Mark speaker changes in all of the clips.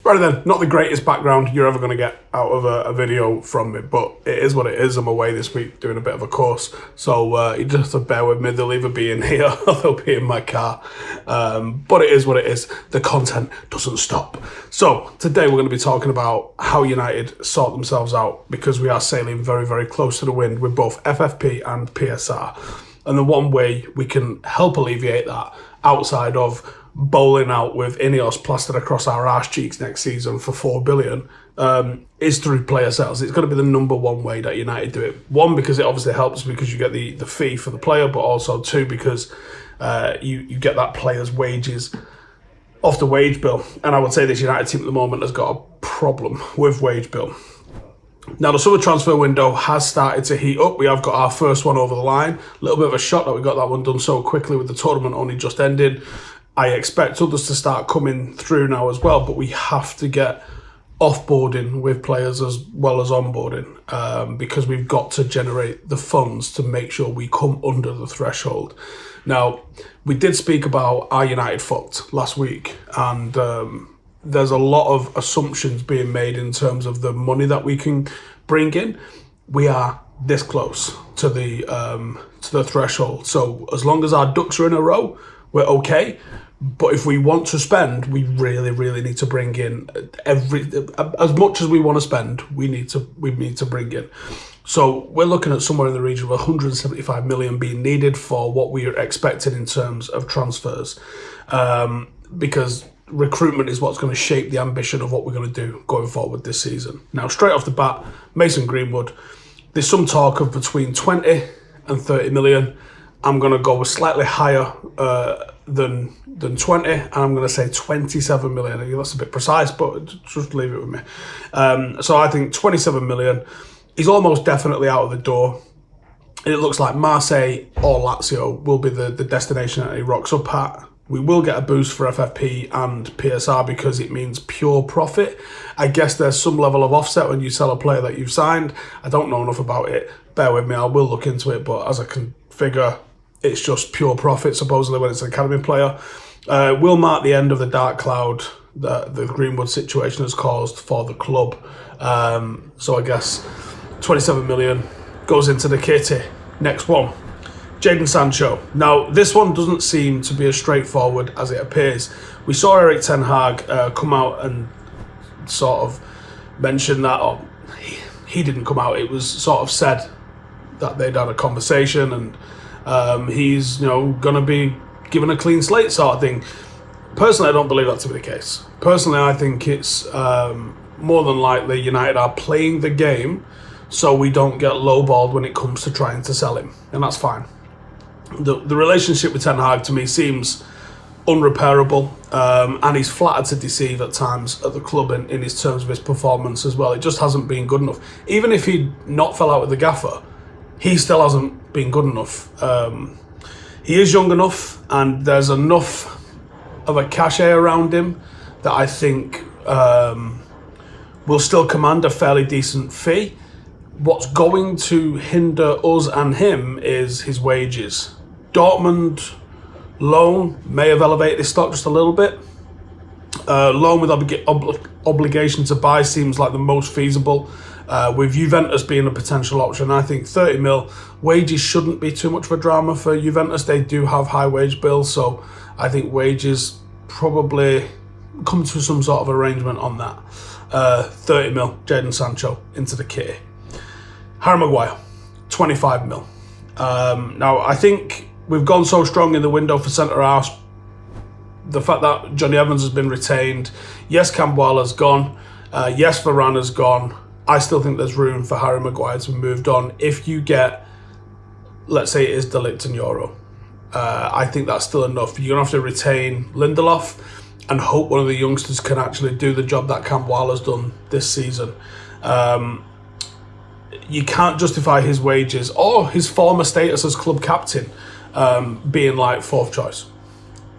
Speaker 1: Right then, not the greatest background you're ever going to get out of a video from me, but it is what it is. I'm away this week doing a bit of a course, so you just have to bear with me. They'll either be in here or they'll be in my car, but it is what it is. The content doesn't stop. So today we're going to be talking about how United sort themselves out, because we are sailing very, very close to the wind with both FFP and PSR. And the one way we can help alleviate that, outside of bowling out with Ineos plastered across our arse cheeks next season for 4 billion, is through player sales. It's got to be the number one way that United do it. One, because it obviously helps because you get the fee for the player, but also two, because you get that player's wages off the wage bill. And I would say this United team at the moment has got a problem with wage bill. Now, the summer transfer window has started to heat up. We have got our first one over the line. A little bit of a shock that we got that one done so quickly with the tournament only just ended. I expect others to start coming through now as well, but we have to get offboarding with players as well as onboarding, because we've got to generate the funds to make sure we come under the threshold. Now, we did speak about our United fucked last week, and there's a lot of assumptions being made in terms of the money that we can bring in. We are this close to the threshold, so as long as our ducks are in a row, we're okay. But if we want to spend, we really, really need to bring in as much as we want to spend. We need to bring in. So we're looking at somewhere in the region of 175 million being needed for what we are expecting in terms of transfers, because recruitment is what's going to shape the ambition of what we're going to do going forward this season. Now, straight off the bat, Mason Greenwood. There's some talk of between 20 and 30 million. I'm going to go with slightly higher than 20, and I'm going to say 27 million. I think that's a bit precise, but just leave it with me. So I think 27 million. He's almost definitely out of the door. It looks like Marseille or Lazio will be the destination that he rocks up at. We will get a boost for FFP and PSR because it means pure profit. I guess there's some level of offset when you sell a player that you've signed. I don't know enough about it. Bear with me, I will look into it, but as I can figure, it's just pure profit, supposedly, when it's an academy player. Will mark the end of the dark cloud that the Greenwood situation has caused for the club. So I guess 27 million goes into the kitty. Next one, Jaden Sancho. Now, this one doesn't seem to be as straightforward as it appears. We saw Erik ten Hag come out and sort of mention that, or he didn't come out, it was sort of said that they'd had a conversation and he's going to be given a clean slate sort of thing. Personally, I don't believe that to be the case. Personally, I think it's more than likely United are playing the game so we don't get lowballed when it comes to trying to sell him, and that's fine. The relationship with Ten Hag to me seems unrepairable, and he's flattered to deceive at times at the club in his terms of his performance as well. It just hasn't been good enough. Even if he'd not fell out with the gaffer, he still hasn't been good enough. He is young enough, and there's enough of a cachet around him that I think will still command a fairly decent fee. What's going to hinder us and him is his wages. Dortmund loan may have elevated his stock just a little bit. Loan with obligation to buy seems like the most feasible. With Juventus being a potential option, I think 30 mil wages shouldn't be too much of a drama for Juventus. They do have high wage bills, so I think wages probably come to some sort of arrangement on that. 30 mil, Jaden Sancho into the kitty. Harry Maguire, 25 mil. Now, I think we've gone so strong in the window for centre-half. The fact that Johnny Evans has been retained. Yes, Campbell-has gone. Yes, Varane has gone. I still think there's room for Harry Maguire to be moved on. If you get, let's say it is De Ligt and Euro, I think that's still enough. You're going to have to retain Lindelof and hope one of the youngsters can actually do the job that Campbell has done this season. You can't justify his wages or his former status as club captain being like fourth choice.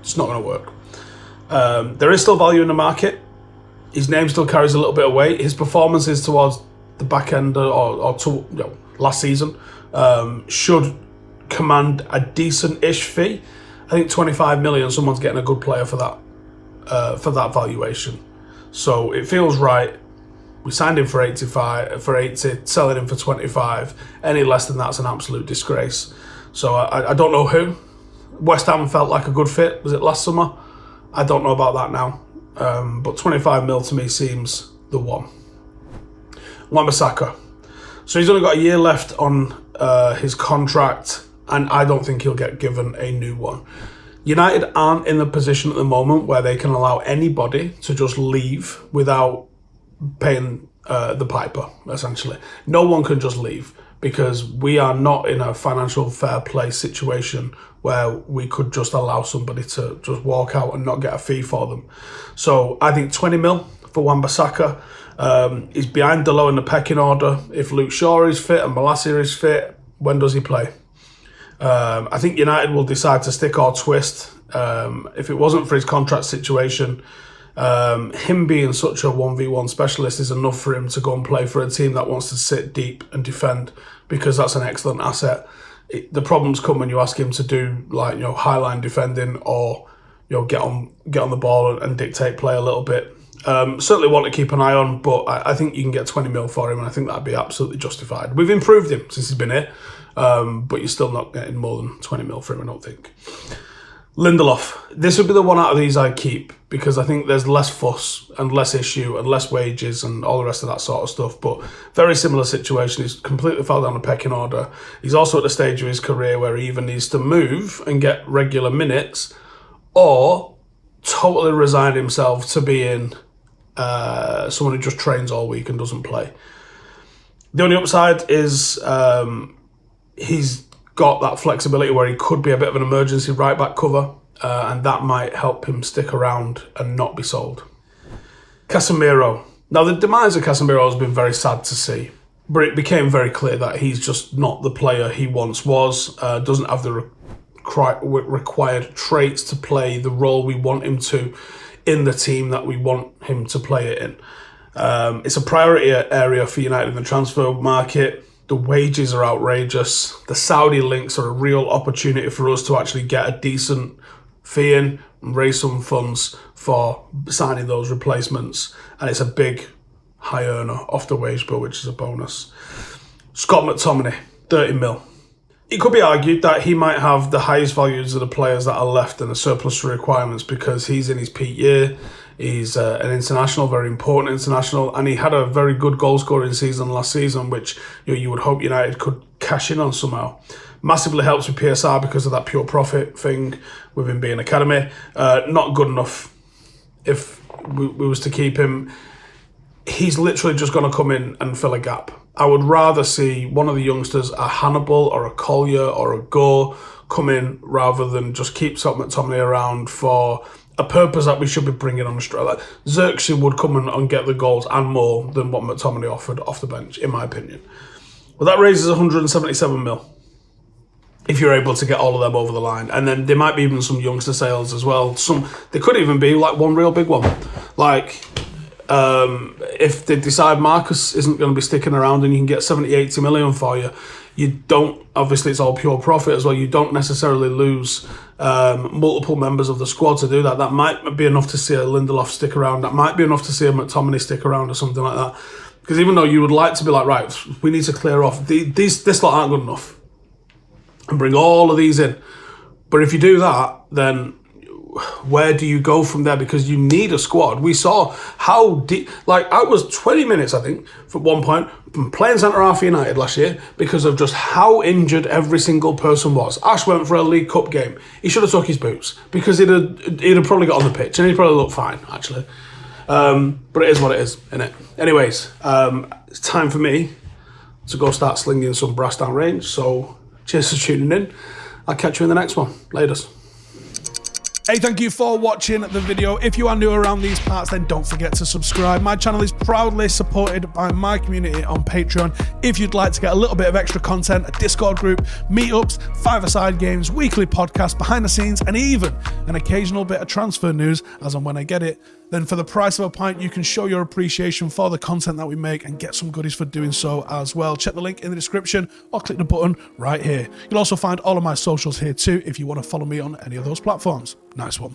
Speaker 1: It's not going to work. There is still value in the market. His name still carries a little bit of weight. His performances towards the back end last season should command a decent-ish fee. I think 25 million, someone's getting a good player for that valuation. So it feels right. We signed him for 80, selling him for 25. Any less than that's an absolute disgrace. So I don't know who. West Ham felt like a good fit. Was it last summer? I don't know about that now. But 25 mil to me seems the one. Wan-Bissaka. So he's only got a year left on his contract, and I don't think he'll get given a new one. United aren't in the position at the moment where they can allow anybody to just leave without paying the piper, essentially. No one can just leave because we are not in a financial fair play situation where we could just allow somebody to just walk out and not get a fee for them. So I think 20 mil for Wan-Bissaka. He's behind Delo in the pecking order. If Luke Shaw is fit and Malacia is fit, when does he play? I think United will decide to stick or twist. If it wasn't for his contract situation, him being such a 1v1 specialist is enough for him to go and play for a team that wants to sit deep and defend, because that's an excellent asset. The problems come when you ask him to do highline defending or get on the ball and dictate play a little bit. Certainly want to keep an eye on, but I think you can get 20 mil for him, and I think that'd be absolutely justified. We've improved him since he's been here, but you're still not getting more than 20 mil for him, I don't think. Lindelof. This would be the one out of these I'd keep, because I think there's less fuss and less issue and less wages and all the rest of that sort of stuff. But very similar situation. He's completely fell down the pecking order. He's also at the stage of his career where he either needs to move and get regular minutes or totally resign himself to being someone who just trains all week and doesn't play. The only upside is he's got that flexibility where he could be a bit of an emergency right-back cover, and that might help him stick around and not be sold. Casemiro. Now, the demise of Casemiro has been very sad to see, but it became very clear that he's just not the player he once was, doesn't have the required traits to play the role we want him to in the team that we want him to play it in. It's a priority area for United in the transfer market. The wages are outrageous. The Saudi links are a real opportunity for us to actually get a decent fee in and raise some funds for signing those replacements. And it's a big high earner off the wage bill, which is a bonus. Scott McTominay, 30 mil. It could be argued that he might have the highest values of the players that are left and a surplus requirements because he's in his peak year. He's an international, very important international, and he had a very good goal-scoring season last season, which you would hope United could cash in on somehow. Massively helps with PSR because of that pure profit thing with him being academy. Not good enough if we was to keep him. He's literally just going to come in and fill a gap. I would rather see one of the youngsters, a Hannibal or a Collier or a Go, come in rather than just keep Scott McTominay around for a purpose that we should be bringing on straight. Like Xerxes would come in and get the goals and more than what McTominay offered off the bench, in my opinion. Well, that raises 177 mil if you're able to get all of them over the line. And then there might be even some youngster sales as well. There could even be like one real big one. Like if they decide Marcus isn't going to be sticking around and you can get 70, 80 million for you don't, obviously it's all pure profit as well, you don't necessarily lose multiple members of the squad to do that. That might be enough to see a Lindelof stick around. That might be enough to see a McTominay stick around or something like that. Because even though you would like to be like, right, we need to clear off, this lot aren't good enough and bring all of these in. But if you do that, then where do you go from there? Because you need a squad. We saw how deep, I was 20 minutes, I think, from one point, from playing centre-half for United last year because of just how injured every single person was. Ash went for a League Cup game. He should have took his boots because he'd have probably got on the pitch and he'd probably look fine, actually. But it is what it is, innit? Anyways, it's time for me to go start slinging some brass down range. So cheers for tuning in. I'll catch you in the next one. Laters. Hey, thank you for watching the video. If you are new around these parts, then don't forget to subscribe. My channel is proudly supported by my community on Patreon. If you'd like to get a little bit of extra content, a Discord group, meetups, five-a-side games, weekly podcasts, behind the scenes, and even an occasional bit of transfer news as and when I get it, then for the price of a pint, you can show your appreciation for the content that we make and get some goodies for doing so as well. Check the link in the description or click the button right here. You'll also find all of my socials here too if you want to follow me on any of those platforms. Nice one.